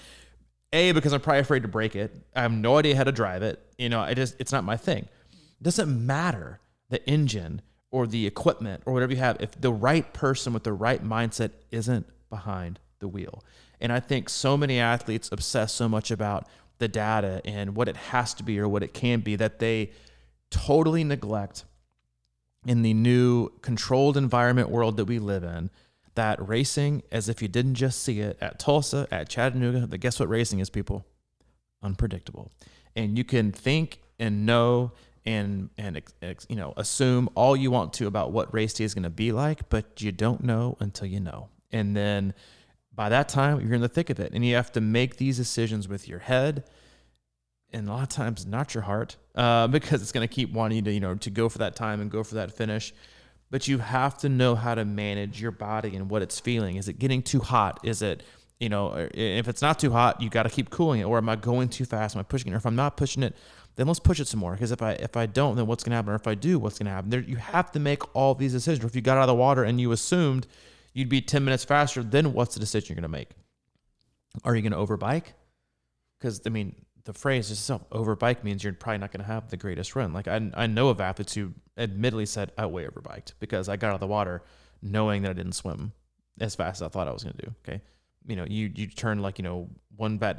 Because I'm probably afraid to break it. I have no idea how to drive it. It's not my thing. It doesn't matter the engine or the equipment or whatever you have if the right person with the right mindset isn't behind the wheel. And I think so many athletes obsess so much about the data and what it has to be or what it can be that they totally neglect, in the new controlled environment world that we live in, that racing, as if you didn't just see it at Tulsa, at Chattanooga, but guess what racing is, people? Unpredictable. And you can think and know and assume all you want to about what race day is going to be like, but you don't know until you know. And then by that time, you're in the thick of it, and you have to make these decisions with your head, and a lot of times not your heart, because it's going to keep wanting you to go for that time and go for that finish. But you have to know how to manage your body and what it's feeling. Is it getting too hot? Is it, if it's not too hot, you got to keep cooling it. Or am I going too fast? Am I pushing it? Or if I'm not pushing it, then let's push it some more. Because if I don't, then what's going to happen? Or if I do, what's going to happen? You have to make all these decisions. Or if you got out of the water and you assumed you'd be 10 minutes faster, then what's the decision you're going to make? Are you going to overbike? Because, the phrase itself, overbike, means you're probably not going to have the greatest run. Like I know of athletes who admittedly said, I way overbiked because I got out of the water knowing that I didn't swim as fast as I thought I was going to do. Okay. You turn one bad,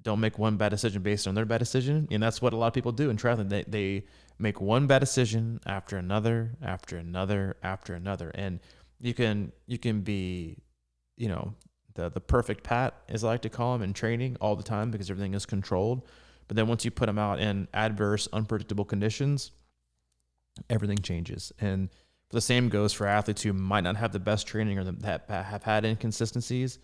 don't make one bad decision based on their bad decision. And that's what a lot of people do in triathlon. They make one bad decision after another, after another, after another. And you can be, the perfect Pat, as I like to call him, in training all the time because everything is controlled. But then once you put them out in adverse, unpredictable conditions, everything changes. And the same goes for athletes who might not have the best training or that have had inconsistencies.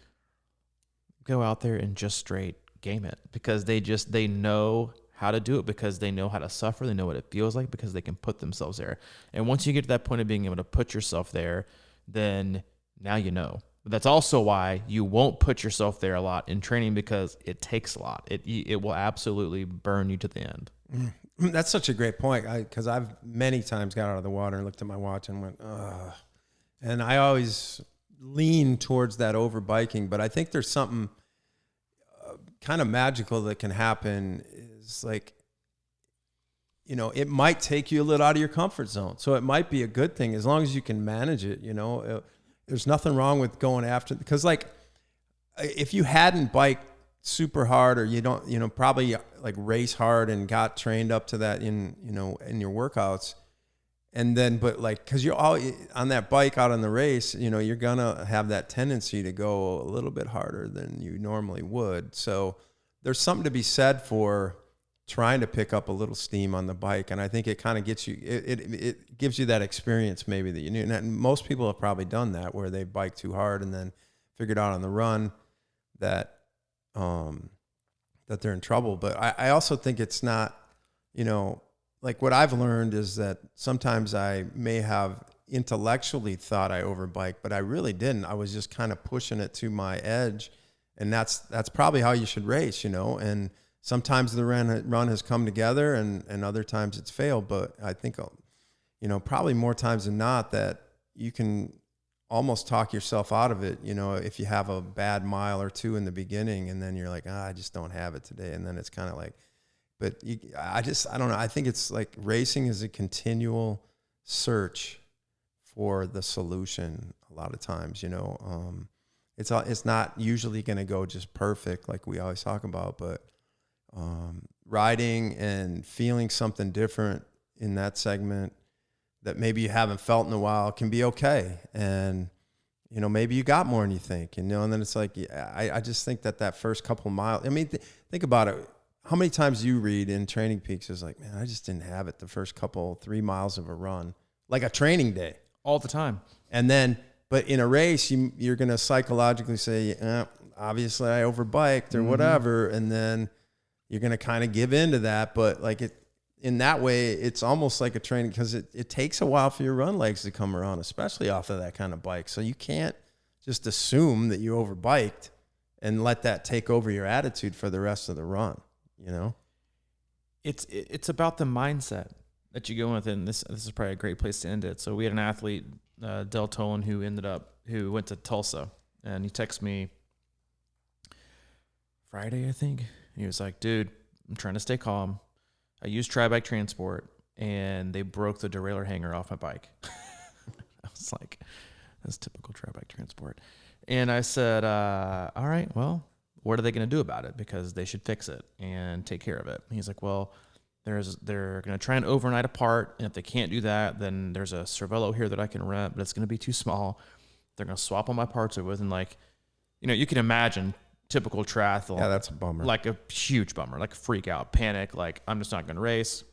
Go out there and just straight game it because they know how to do it, because they know how to suffer. They know what it feels like because they can put themselves there. And once you get to that point of being able to put yourself there, then now you know. But that's also why you won't put yourself there a lot in training, because it takes a lot. It will absolutely burn you to the end. That's such a great point, because I've many times got out of the water and looked at my watch and went, ugh. And I always lean towards that overbiking, but I think there's something kind of magical that can happen. Is like, it might take you a little out of your comfort zone. So it might be a good thing as long as you can manage it, There's nothing wrong with going after, because like if you hadn't biked super hard, or you don't, probably like race hard and got trained up to that in your workouts, and then, but like, cause you're all on that bike out on the race, you're gonna have that tendency to go a little bit harder than you normally would. So there's something to be said for trying to pick up a little steam on the bike. And I think it kind of gets you, it gives you that experience maybe that you knew. And most people have probably done that, where they bike too hard and then figured out on the run that they're in trouble. But I also think it's not, like what I've learned is that sometimes I may have intellectually thought I overbiked, but I really didn't. I was just kind of pushing it to my edge. And that's probably how you should race, and sometimes the run has come together, and other times it's failed. But I think, probably more times than not, that you can almost talk yourself out of it, if you have a bad mile or two in the beginning, and then you're like, I just don't have it today. And then it's kind of like, but I don't know. I think it's like racing is a continual search for the solution a lot of times, it's not usually going to go just perfect like we always talk about, but riding and feeling something different in that segment that maybe you haven't felt in a while can be okay. And, maybe you got more than you think, and then it's like, I just think that first couple of miles, think about it. How many times you read in Training Peaks is like, man, I just didn't have it the first 3 miles of a run, like a training day. All the time. And then, but in a race, you're going to psychologically say, obviously I overbiked or whatever. And then you're going to kind of give in to that. But like in that way, it's almost like a training, because it takes a while for your run legs to come around, especially off of that kind of bike. So you can't just assume that you overbiked and let that take over your attitude for the rest of the run, It's about the mindset that you go with, and this is probably a great place to end it. So we had an athlete, Del Tolan, who went to Tulsa, and he texted me Friday, I think. He was like, dude, I'm trying to stay calm. I use tri-bike transport, and they broke the derailleur hanger off my bike. I was like, that's typical tri-bike transport. And I said, all right, well, what are they going to do about it? Because they should fix it and take care of it. And he's like, well, they're going to try and overnight a part, and if they can't do that, then there's a Cervelo here that I can rent, but it's going to be too small. They're going to swap all my parts over with, and like, you can imagine typical triathlon. Yeah, that's a bummer. Like a huge bummer, like a freak out, panic, like I'm just not going to race.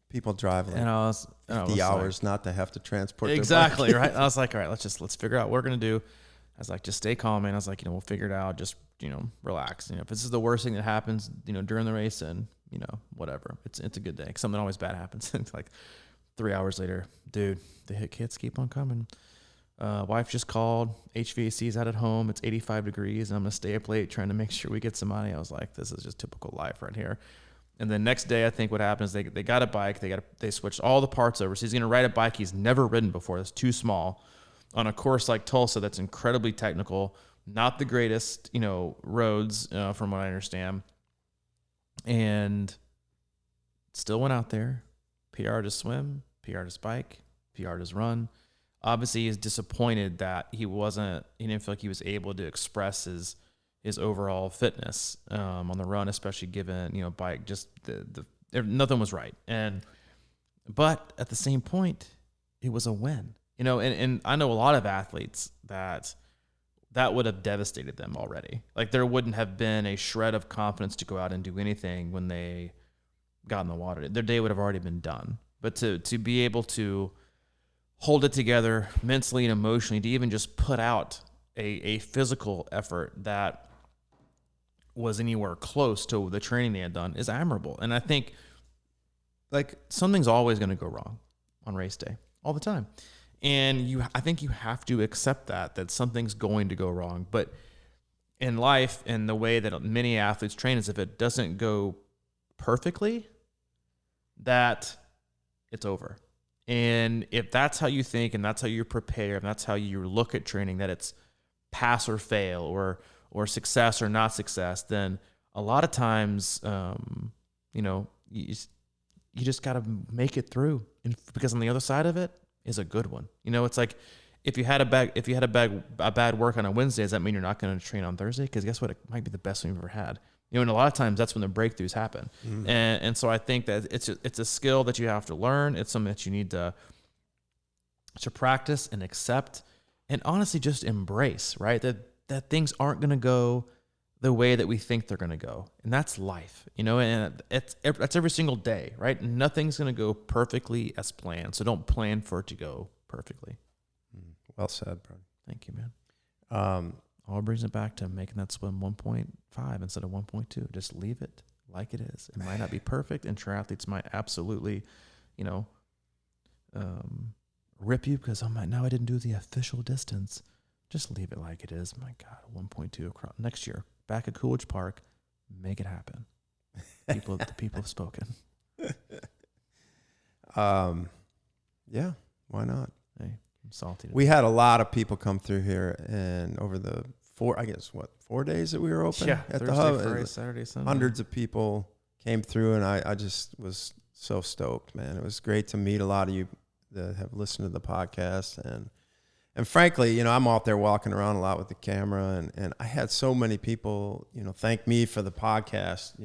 People drive like And I was 50 hours not to have to transport exactly, their bike. right? I was like, all right, let's figure out what we're going to do. I was like, just stay calm, man. I was like, we'll figure it out. Just, relax. If this is the worst thing that happens, during the race, and, whatever. It's a good day. Something always bad happens. It's like 3 hours later, dude, the hit kits keep on coming. Wife just called. HVAC's out at home. It's 85 degrees, and I'm going to stay up late trying to make sure we get some money. I was like, this is just typical life right here. And the next day, I think what happened is they got a bike. They switched all the parts over. So he's going to ride a bike he's never ridden before. That's too small on a course like Tulsa that's incredibly technical, not the greatest, roads from what I understand. And still went out there. PR to swim, PR to bike, PR to run. Obviously, he's disappointed that he didn't feel like he was able to express his overall fitness on the run, especially given, bike, just nothing was right. But at the same point, it was a win, and I know a lot of athletes that would have devastated them already. Like there wouldn't have been a shred of confidence to go out and do anything when they got in the water. Their day would have already been done. But to be able to hold it together mentally and emotionally, to even just put out a physical effort that was anywhere close to the training they had done is admirable. And I think like something's always going to go wrong on race day all the time. And I think you have to accept that something's going to go wrong. But in life, and the way that many athletes train is if it doesn't go perfectly, that it's over. And if that's how you think, and that's how you prepare, and that's how you look at training, that it's pass or fail, or success or not success, then a lot of times, you just got to make it through. And because on the other side of it is a good one. It's like if you had a bad work on a Wednesday, does that mean you're not going to train on Thursday? Because guess what? It might be the best one you've ever had. And a lot of times that's when the breakthroughs happen. Mm-hmm. And so I think that it's a skill that you have to learn. It's something that you need to practice and accept, and honestly just embrace, right? That things aren't going to go the way that we think they're going to go. And that's life, and that's every single day, right? Nothing's going to go perfectly as planned. So don't plan for it to go perfectly. Well said, bro. Thank you, man. All brings it back to making that swim 1.5 instead of 1.2. Just leave it like it is. It might not be perfect, and triathletes might absolutely, rip you because now I didn't do the official distance. Just leave it like it is. My God, 1.2 across next year back at Coolidge Park. Make it happen. The people have spoken. Yeah, why not? Hey, I'm salty today. We had a lot of people come through here, and over the 4 days that we were open at Thursday, the hub, Friday, Saturday, Sunday. Hundreds of people came through, and I just was so stoked, man. It was great to meet a lot of you that have listened to the podcast, and frankly, I'm out there walking around a lot with the camera, and I had so many people, thank me for the podcast,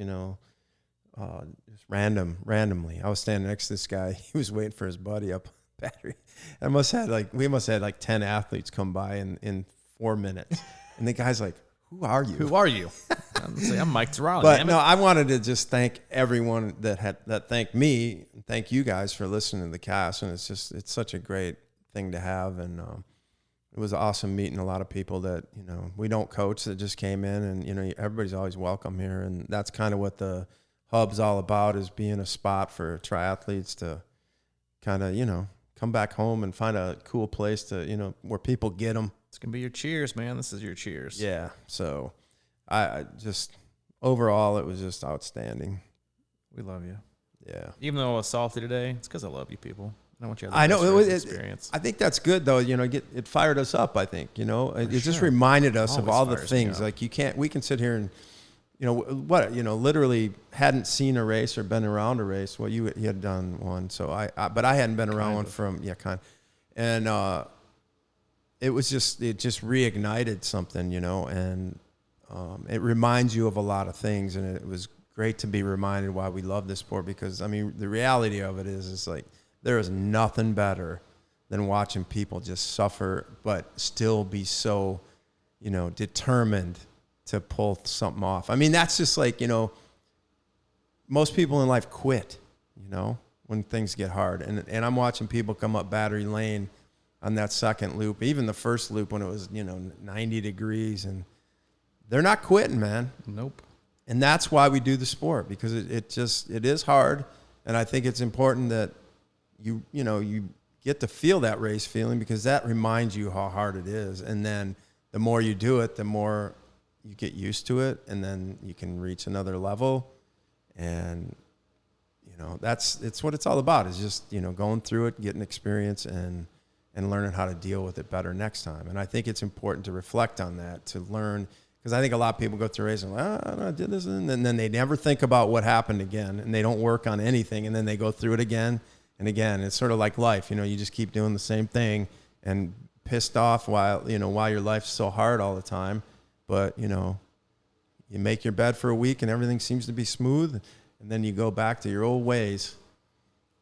just randomly. I was standing next to this guy. He was waiting for his buddy up battery. We must have had 10 athletes come by in 4 minutes. And the guy's like, who are you? Who are you? I'm Mike Terrell. But no, I wanted to just thank everyone that thanked me. Thank you guys for listening to the cast. And it's such a great thing to have. And it was awesome meeting a lot of people that, we don't coach, that just came in, and, everybody's always welcome here. And that's kind of what the hub's all about, is being a spot for triathletes to kind of, come back home and find a cool place to, where people get them. It's going to be your cheers, man. This is your cheers. Yeah. So I just, overall, it was just outstanding. We love you. Yeah. Even though I was salty today, it's because I love you people. I want you to have the best experience. I think that's good, though. It fired us up, I think. It just reminded us of all the things. Like we can sit here and, literally hadn't seen a race or been around a race. Well, you had done one, so but I hadn't been around one from, and it just reignited something, and it reminds you of a lot of things, and it was great to be reminded why we love this sport, because, the reality of it is like there is nothing better than watching people just suffer but still be so, determined to pull something off. I mean, that's just like, most people in life quit, when things get hard. And I'm watching people come up battery lane on that second loop, even the first loop when it was, 90 degrees, and they're not quitting, man. Nope. And that's why we do the sport, because it is hard. And I think it's important that you get to feel that race feeling, because that reminds you how hard it is. And then the more you do it, the more you get used to it, and then you can reach another level. And, it's what it's all about, is just, going through it, getting experience and learning how to deal with it better next time. And I think it's important to reflect on that, to learn, because I think a lot of people go through a race and I did this, and then they never think about what happened again, and they don't work on anything, and then they go through it again and again. It's sort of like life, you just keep doing the same thing and pissed off while your life's so hard all the time. But, you make your bed for a week and everything seems to be smooth, and then you go back to your old ways.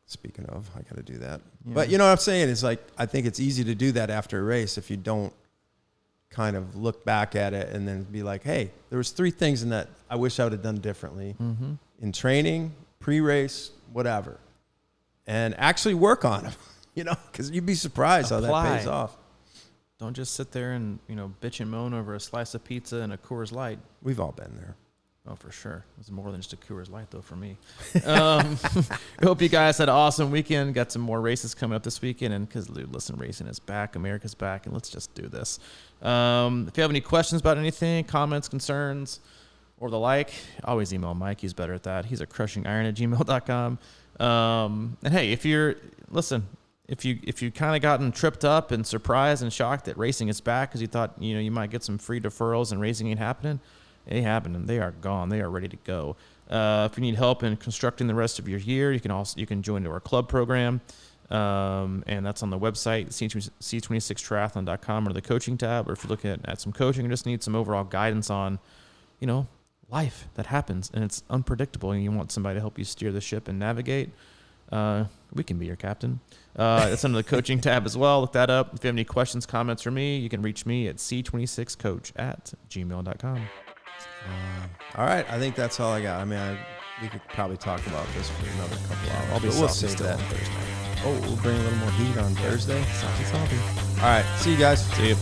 Speaking of, I got to do that. Yeah. But you know what I'm saying? It's like, I think it's easy to do that after a race if you don't kind of look back at it and then be like, hey, there was 3 things in that I wish I would have done differently in training, pre-race, whatever. And actually work on them, because you'd be surprised how that pays off. Don't just sit there and, bitch and moan over a slice of pizza and a Coors Light. We've all been there. Oh, for sure. It was more than just a Coors Light, though, for me. I hope you guys had an awesome weekend. Got some more races coming up this weekend. And because, listen, racing is back. America's back. And let's just do this. If you have any questions about anything, comments, concerns, or the like, always email Mike. He's better at that. He's at crushingiron@gmail.com. And, hey, if you kind of gotten tripped up and surprised and shocked that racing is back because you thought, you might get some free deferrals and racing ain't happening, it ain't happening. They are gone. They are ready to go. If you need help in constructing the rest of your year, you can join our club program. And that's on the website, C26Triathlon.com, or the coaching tab. Or if you're looking at some coaching or just need some overall guidance on, life that happens and it's unpredictable and you want somebody to help you steer the ship and navigate, we can be your captain. It's under the coaching tab as well. Look that up. If you have any questions, comments for me, you can reach me at C26Coach@gmail.com. All right. I think that's all I got. I mean, we could probably talk about this for another couple hours. I'll be save that on Thursday. Oh, we'll bring a little more heat on Thursday. Salty. All right. See you guys. See you.